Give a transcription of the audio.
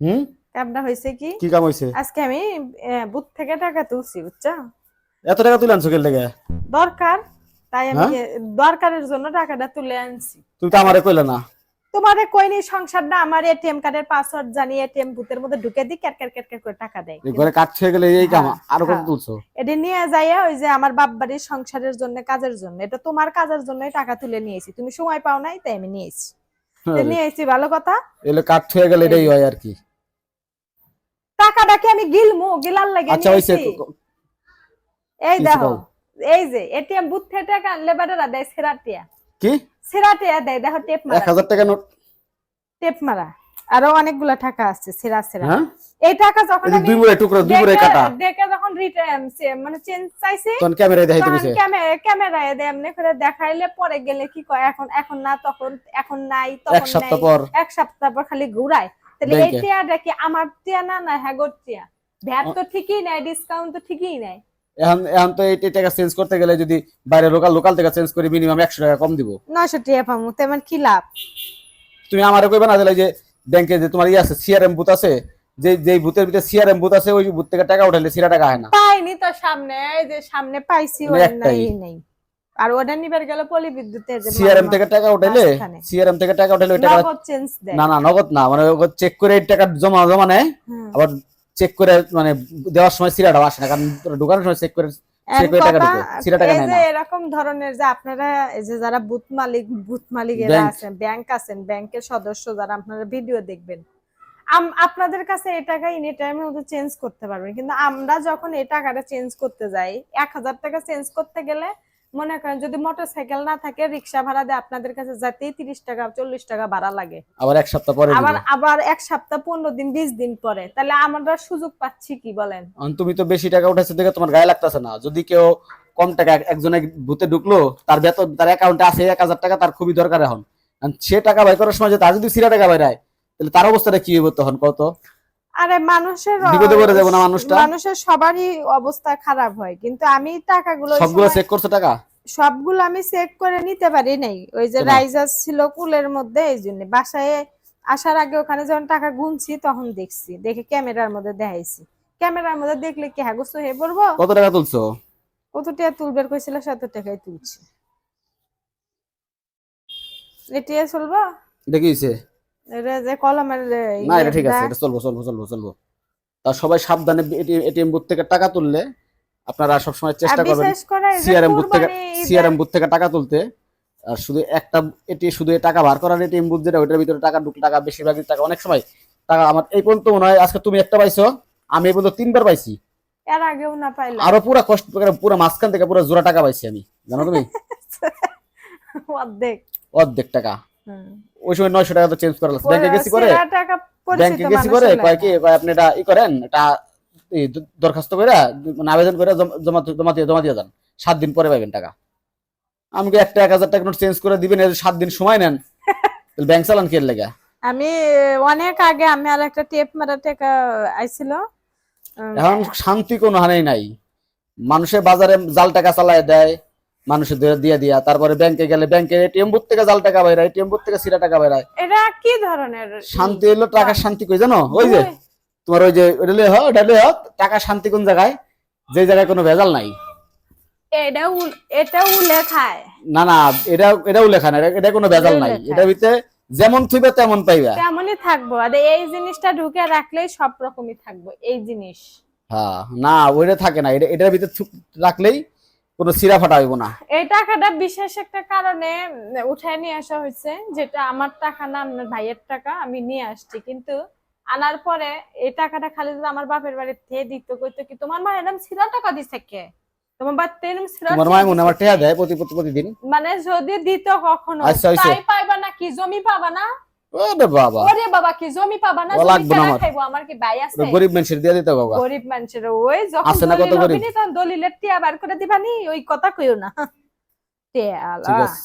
হুম। কামটা হয়েছে কি, কি কাম হইছে? আজকে আমি বুথ থেকে টাকা তুলছি, বুঝছো? এত টাকা তুলে আনছো কেন লাগে? দরকার, তাই আমি হ্যাঁ, দরকারের জন্য টাকাটা তুলে আনছি। তুমি তো আমারে কইলে না। তোমারে কইনি সংসারটা আমার এটিএম কার্ডের পাসওয়ার্ড জানিয়ে এটিএম বুথের মধ্যে ঢুকে দিই, ক্যাট ক্যাট ক্যাট ক্যাট করে টাকা দেয়। এই ঘরে কাজ হয়ে গেলে এই কাম হ্যাঁ, আরো কত হ্যাঁ, তুলছো? এটা নিয়ে যাইয়া ওই যে আমার বাপ বাড়ির সংসারের জন্য, কাজের জন্য, এটা তোমার কাজের জন্যই টাকা তুলে নিয়েছি, তুমি সময় পাও নাই তাই আমি নিয়েছি। আরে, নিয়েছি ভালো কথা। এলে কাজ হয়ে গেলে এই এটাই যে হয় আর কি। টাকাটা কি আমি গিলমু, গিলার লাগে আচ্ছা হইছে। নিয়েছি। এই কি দেখো, কও? এই যে এটিএম বুথ থেকে টাকা আনলে বেটারা দেয় সেরাটিয়া, কি সেরাটিয়া দেয়, দেখো টেপ মারা, 1000 টাকা নোট? টেপ মারা। আরো অনেকগুলা টাকা আছে সেরা সেরা। হ্যাঁ, এই টাকা যখন এই যে আমি দুই মুড়ে টুকরো, দুই মুড়ে দেখে কাটা। দেখে যখন রিটার্ন মানে চেঞ্জ চাইছি, তখন ক্যামেরায় দেখাইতে তখন কইছে। ক্যামেরায় এমনি করে দেখাইলে পরে গেলে কি কয়, এখন এখন না, তখন এখন নাই, এক তখন সপ্তাহ নাই, পর 1 সপ্তাহ পর খালি ঘুরায়। তাহলে এই ব্যাংকে। টিয়াটা কি আমার টিয়া না, না হ্যাগোর টিয়া? ভ্যাট তো ঠিকই নাই, ডিসকাউন্ট তো ঠিকই নাই। এখন এখন তো এই টাকা চেঞ্জ করতে গেলে যদি বাইরে লোকাল লোকাল থেকে চেঞ্জ করি মিনিমাম 100 টাকা কম দিব। 900 টিয়া পামু, তেমন কি লাভ? তুমি আমারে কইবা না যে ব্যাংকে যে তোমার ইয়ে আছে সিআরএম বুথ আছে, যে যেই বুথের ভিতরে সিআরএম বুথ আছে ওই বুথ থেকে টাকা উঠাইলে সিরা টাকা হয় না। পাইনি তো সামনে, এই যে সামনে পাইছি, মানে ওই একটাই নাই নেই। আর ওটা নিবার গেল পলি বিদ্যুতের যে সিআরএম থেকে টাকা উঠাইলে, মাঝখানে সিআরএম থেকে টাকা উঠাইলে ওই টাকা নগদ চেঞ্জ দেয়। না না নগদ না, মানে চেক করে এই টাকা জমা জমা নেয়। হুম। আবার চেক করে মানে দেওয়ার সময় সিরাটাও আসে না, কারণ ঢোকানোর সময় চেক করে চেক করে টাকা ঢুকে, সিরা টাকা এই নেয় যে না এরকম ধরনের যে আপনারা, এই যে যারা বুথ মালিকেরা ব্যাংক। আছেন, ব্যাংক আছেন, ব্যাংকের সদস্য যারা, আপনারা ভিডিও দেখবেন, আপনাদের কাছে এই টাকা এনি টাইমের মধ্যে চেঞ্জ করতে পারবেন, কিন্তু আমরা যখন এই টাকাটা চেঞ্জ করতে যাই, 1000 টাকা চেঞ্জ করতে গেলে মনে করেন যদি মোটরসাইকেল না থাকে, রিক্সা ভাড়া দিয়ে আপনাদের কাছে যেতেই 30 টাকা 40 টাকা ভাড়া লাগে। আবার এক সপ্তাহ পরে আবার দিবে। আবার 1 সপ্তাহ 15 দিন 20 দিন পরে, তাহলে আমরা সুযোগ পাচ্ছি কি বলেন? তুমি তো বেশি টাকা উঠাইছো দেখে তোমার গায়ে লাগতেছে না। যদি কেউ কম টাকা একজনের ভূতে ঢুকলো, তার বেতন তার অ্যাকাউন্টে আছে 1000 টাকা, তার খুবই দরকার এখন। আর সে টাকা বাই করার সময় তার যদি সিরা টাকা বাইরায়, তাহলে তার অবস্থাটা কি হইব তখন কত? আরে মানুষের বিপদে পড়ে যাবো না মানুষটা? মানুষের সবারই অবস্থা খারাপ হয়, কিন্তু আমি টাকাগুলো ওই সবগুলো সময় চেক করছো টাকা? সবগুলো আমি চেক করে নিতে পারি নাই, ওই যে কেন? রাইজার ছিল কুলের মধ্যে, এই জন্য বাসায় আসার আগে ওখানে যখন টাকা গুনছি তখন দেখছি, দেখে ক্যামেরার মধ্যে দেখাইছি। ক্যামেরার মধ্যে দেখলে কি হাগুস হয়ে পড়বো? কত টাকা তুলছো? কত টাকা তুলবার কইছিল, 7 টাকাই তুলছি। এটিএ চলবো? দেখিছে? এটা যে কলমের না এটা ঠিক আছে, এটা চলবো চলবো চলবো চলবো। তা সবাই সাবধানে এটিএম বুথ থেকে টাকা তুললে আপনারা সবসময় চেষ্টা করবেন বিশেষ করে এই যে সিআরএম বুথ থেকে, কুরবানি ঈদের সিআরএম বুথ থেকে টাকা তুলতে। আর শুধু একটা শুধু এই টাকা বার করার এটিএম বুথ যেটা, ওইটার ভিতরে টাকা ঢুকলে টাকা বেশিরভাগই টাকা অনেক সময় টাকা আমার এই পর্যন্ত মনে হয় আজকে তুমি একটা পাইছো, আমি এই পর্যন্ত 3বার পাইছি। এর আগেও না পাইলাম। আরো পুরা কষ্ট করে পুরো মাঝখান থেকে পুরো জোড়া টাকা পাইছি আমি, জানো তুমি? অর্ধেক। অর্ধেক টাকা। হুম। ওই সময় 900 টাকা তো চেঞ্জ করা লাগছে। ব্যাংকে গেছি করে, সেরা টাকা পরিচিত ব্যাংকে গেছি করে মানুষের কয় লাগে কি, না। কয় আপনি এটা ই করেন, এটা দরখাস্ত করে মানে আবেদন করে জমা জমা দিয়ে যান, 7 দিন পরে পাবেন টাকা। আমাকে একটা 1000 টাকা নোট চেঞ্জ করে দিবেন, 7 দিন সময় নেন, তাহলে ব্যাংক চালান কি এর লেগে? আমি অনেক আগে আমি আর একটা টেপ মারা টাকা আইছিল। এখন শান্তি কোনো হানেই নাই। মানুষের বাজারে জাল টাকা চালায় দেয়, মানুষের দিয়ে দিয়া, তারপরে ব্যাংকে গেলে ব্যাংকে এটিএম বুথ থেকে জাল টাকা বাইরায়, এটিএম বুথ থেকে সিরা টাকা বাইরায়। এটা কি ধরনের শান্তি হলো টাকার শান্তি কই জানো? ওই যে তোমার ওই যে ওটা লয়ে হোক, ওটা লয়ে হোক, টাকার শান্তি কোন জায়গায়? যে জায়গায় কোনো ভেজাল নাই। এটা উল্লেখায় না না, এটাও লেখা না, এটা কোনো ভেজাল নাই। এটার ভিতরে যেমন থইবে তেমন পাইবা। তেমনই থাকবো, আর এই জিনিসটা ঢুকে রাখলেই সব রকমই থাকবো এই জিনিস। হ্যাঁ, না ওইটা থাকে না, এটার ভিতরে রাখলেই কোনো সিরা ফাটা হইব না। এই টাকাটা বিশেষ একটা কারণে উঠায় নিয়ে আসা হয়েছে, যেটা আমার টাকা না, আমার ভাইয়ের টাকা, আমি নিয়ে আসছি, কিন্তু আনার পরে এই টাকাটা খালি যদি আমার বাপের বাড়িতে দিত, কইতো কি তোমার মা এরকম ছিঁড়া টাকা দিছে কে, তোমার বাড়িতে এরকম ছিঁড়া তোমার মায় মনে আমার টেয়া দেয় প্রতিদিন? মানে যদি দিত কখনো, আচ্ছা হইছে। তাই পাইবা না কি জমি পাবা না? ওরে বাবা, ওরে বাবা, কি জমি পাবা না? ও জমি লাগবে না কেনা আমার। খাইবো, আমার কি ভাই আছে? গরিব মানুষের দিয়ে দিতে বাবা। গরিব মানুষের ওই যখন আছে না কত দলিল গরিব? হবে নি, তখন দলিলের টিয়া বার করে দিবানি, ওই কথা কইও না। টিয়া ঠিক আলা আছে।